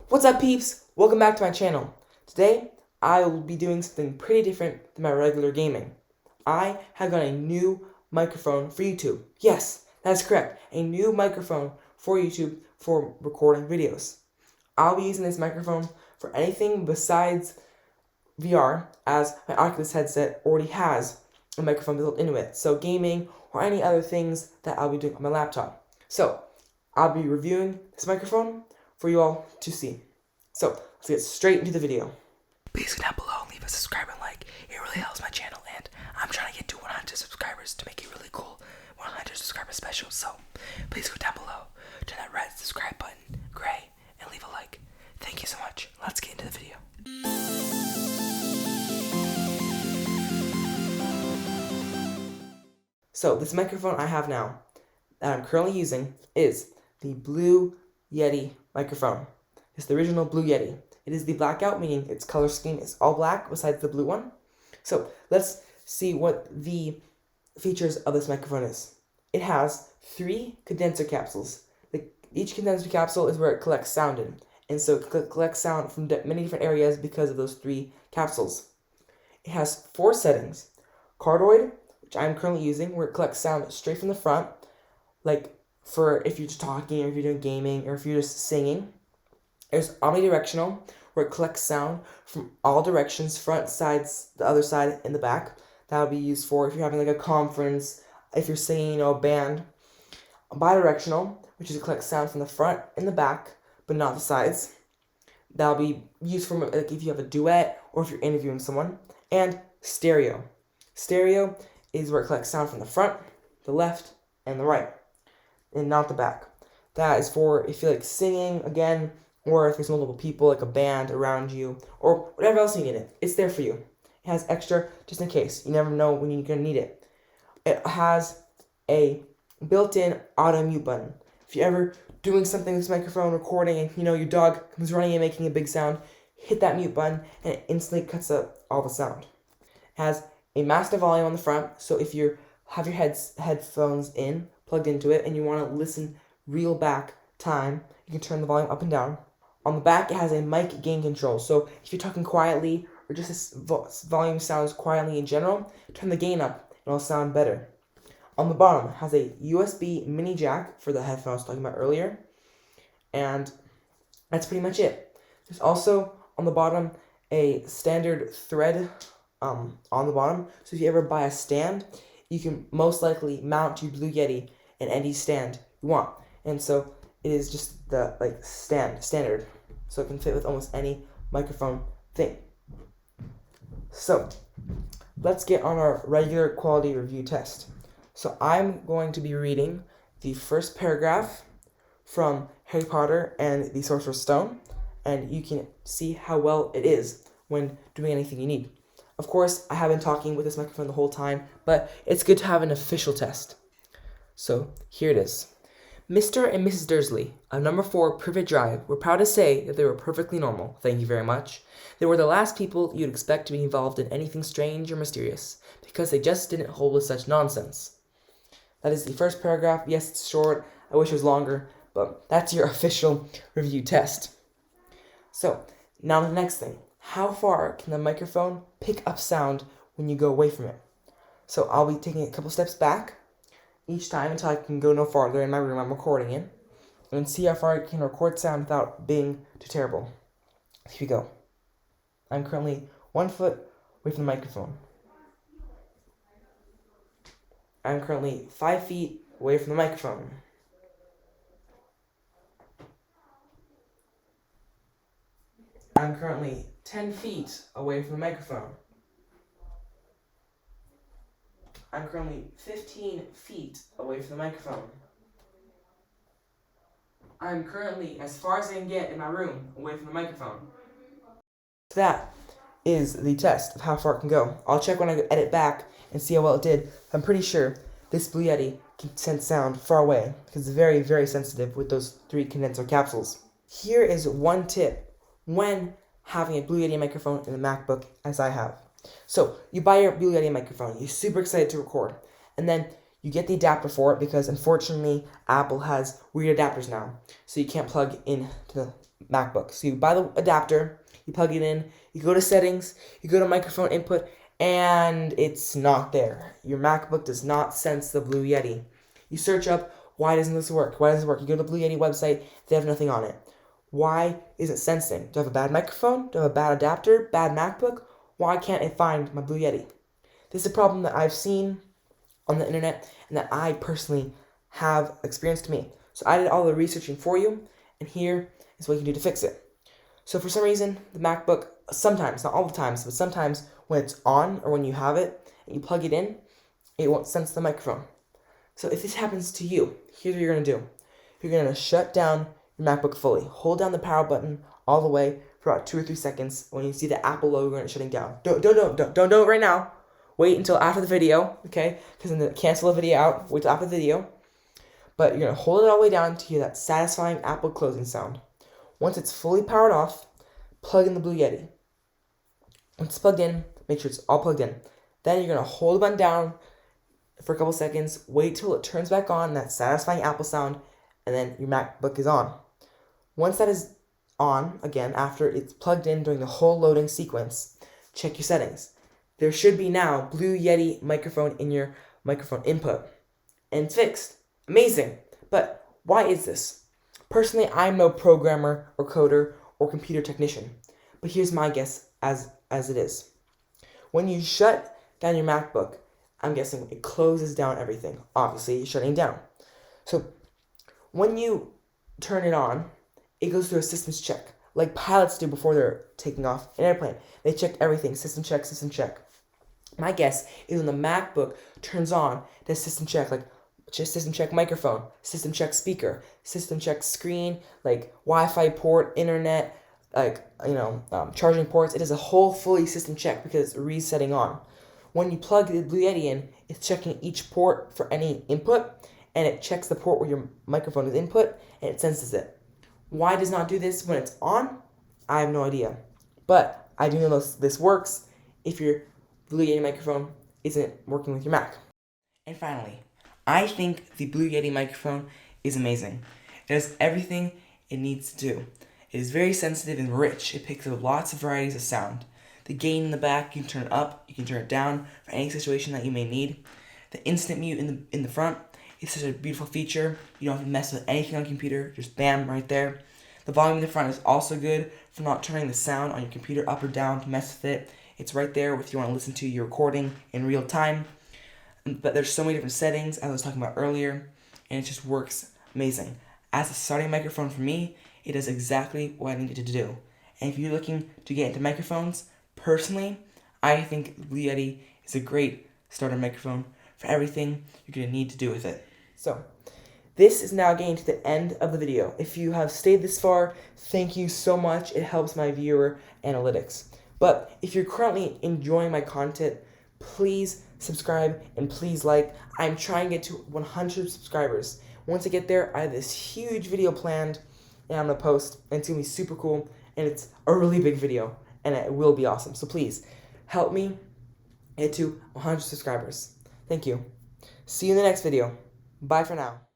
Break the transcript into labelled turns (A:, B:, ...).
A: What's up, peeps? Welcome back to my channel. Today, I will be doing something pretty different than my regular gaming. I have got a new microphone for YouTube. Yes, that's correct. A new microphone for YouTube for recording videos. I'll be using this microphone for anything besides VR, as my Oculus headset already has a microphone built into it. So gaming or any other things that I'll be doing on my laptop. So, I'll be reviewing this microphone for you all to see. So, let's get straight into the video. Please go down below and leave a subscribe and like. It really helps my channel, and I'm trying to get to 100 subscribers to make a really cool 100 subscriber special. So, please go down below, turn that red subscribe button gray, and leave a like. Thank you so much. Let's get into the video. So, this microphone I have now, that I'm currently using, is the Blue Yeti microphone. It's the original Blue Yeti. It is the blackout, meaning its color scheme is all black besides the blue one. So let's see what the features of this microphone is. It has 3 condenser capsules. Each condenser capsule is where it collects sound in. And so it collects sound from many different areas because of those 3 capsules. It has 4 settings. Cardioid, which I'm currently using, where it collects sound straight from the front, like for if you're just talking, or if you're doing gaming, or if you're just singing. There's omnidirectional, where it collects sound from all directions, front, sides, the other side, and the back. That would be used for if you're having like a conference, if you're singing, a band. Bidirectional, which is to collect sound from the front and the back, but not the sides. That'll be used for like if you have a duet or if you're interviewing someone. And stereo. Stereo is where it collects sound from the front, the left, and the right, and not the back. That is for if you're like singing again, or if there's multiple people, like a band around you, or whatever else you need it. It's there for you. It has extra just in case. You never know when you're going to need it. It has a built-in auto mute button. If you're ever doing something with this microphone, recording, and your dog comes running and making a big sound, hit that mute button, and it instantly cuts out all the sound. It has a master volume on the front, so if you have your headphones plugged into it, and you want to listen real back time, you can turn the volume up and down. On the back, it has a mic gain control, so if you're talking quietly, or just this volume sounds quietly in general, turn the gain up, and it'll sound better. On the bottom, it has a USB mini jack for the headphones I was talking about earlier, and that's pretty much it. There's also, on the bottom, a standard thread on the bottom, so if you ever buy a stand, you can most likely mount your Blue Yeti in any stand you want, and so it is just the standard, so it can fit with almost any microphone thing. So let's get on our regular quality review test. So I'm going to be reading the first paragraph from Harry Potter and the Sorcerer's Stone, and you can see how well it is when doing anything you need. Of course, I have been talking with this microphone the whole time, but it's good to have an official test. So here it is. Mr. and Mrs. Dursley of number 4 Privet Drive were proud to say that they were perfectly normal, thank you very much. They were the last people you'd expect to be involved in anything strange or mysterious, because they just didn't hold with such nonsense. That is the first paragraph. Yes, it's short. I wish it was longer, but that's your official review test. So, now the next thing. How far can the microphone pick up sound when you go away from it? So I'll be taking a couple steps back each time until I can go no farther in my room I'm recording in, and see how far I can record sound without being too terrible. Here we go. I'm currently 1 foot away from the microphone. I'm currently 5 feet away from the microphone. I'm currently 10 feet away from the microphone. I'm currently 15 feet away from the microphone. I'm currently as far as I can get in my room away from the microphone. That is the test of how far it can go. I'll check when I edit back and see how well it did. I'm pretty sure this Blue Yeti can send sound far away because it's very, very sensitive with those 3 condenser capsules. Here is one tip when having a Blue Yeti microphone in a MacBook, as I have. So, you buy your Blue Yeti microphone, you're super excited to record, and then You get the adapter for it because unfortunately Apple has weird adapters now. So you can't plug into the MacBook. So you buy the adapter, you plug it in, you go to settings, you go to microphone input, and it's not there. Your MacBook does not sense the Blue Yeti. You search up, why doesn't this work? Why doesn't it work? You go to the Blue Yeti website, they have nothing on it. Why isn't it sensing? Do I have a bad microphone? Do I have a bad adapter? Bad MacBook? Why can't it find my Blue Yeti? This is a problem that I've seen on the internet and that I personally have experienced me. So I did all the researching for you, and here is what you can do to fix it. So for some reason, the MacBook, sometimes, not all the times, but sometimes when it's on or when you have it and you plug it in, it won't sense the microphone. So if this happens to you, here's what you're going to do. You're going to shut down your MacBook fully. Hold down the power button all the way for about 2 or 3 seconds when you see the Apple logo and it's shutting down. Don't do it right now. Wait until after the video, okay? Because then cancel the video out. Wait till after the video. But you're going to hold it all the way down to hear that satisfying Apple closing sound. Once it's fully powered off, plug in the Blue Yeti. Once it's plugged in, make sure it's all plugged in. Then you're going to hold the button down for a couple seconds, wait till it turns back on, that satisfying Apple sound, and then your MacBook is on. Once that is on, again, after it's plugged in during the whole loading sequence, check your settings. There should be now Blue Yeti microphone in your microphone input. And it's fixed. Amazing. But why is this? Personally, I'm no programmer or coder or computer technician. But here's my guess as it is. When you shut down your MacBook, I'm guessing it closes down everything. Obviously, it's shutting down. So when you turn it on, it goes through a systems check, like pilots do before they're taking off an airplane. They check everything, system check, system check. My guess is when the MacBook turns on, does system check, like just system check microphone, system check speaker, system check screen, like Wi-Fi port, internet, like, charging ports. It is a whole fully system check because it's resetting on. When you plug the Blue Yeti in, it's checking each port for any input, and it checks the port where your microphone is input, and it senses it. Why does not do this when it's on? I have no idea. But I do know this works if your Blue Yeti microphone isn't working with your Mac. And finally, I think the Blue Yeti microphone is amazing. It does everything it needs to do. It is very sensitive and rich. It picks up lots of varieties of sound. The gain in the back, you can turn it up, you can turn it down for any situation that you may need. The instant mute in the front is such a beautiful feature. You don't have to mess with anything on your computer, just bam, right there. The volume in the front is also good for not turning the sound on your computer up or down to mess with it. It's right there if you want to listen to your recording in real time. But there's so many different settings, as I was talking about earlier, and it just works amazing. As a starting microphone for me, it does exactly what I needed to do. And if you're looking to get into microphones, personally, I think Blue Yeti is a great starter microphone for everything you're going to need to do with it. So, this is now getting to the end of the video. If you have stayed this far, thank you so much. It helps my viewer analytics. But if you're currently enjoying my content, please subscribe and please like. I'm trying to get to 100 subscribers. Once I get there, I have this huge video planned and I'm going to post, and it's going to be super cool, and it's a really big video, and it will be awesome. So please, help me get to 100 subscribers. Thank you. See you in the next video. Bye for now.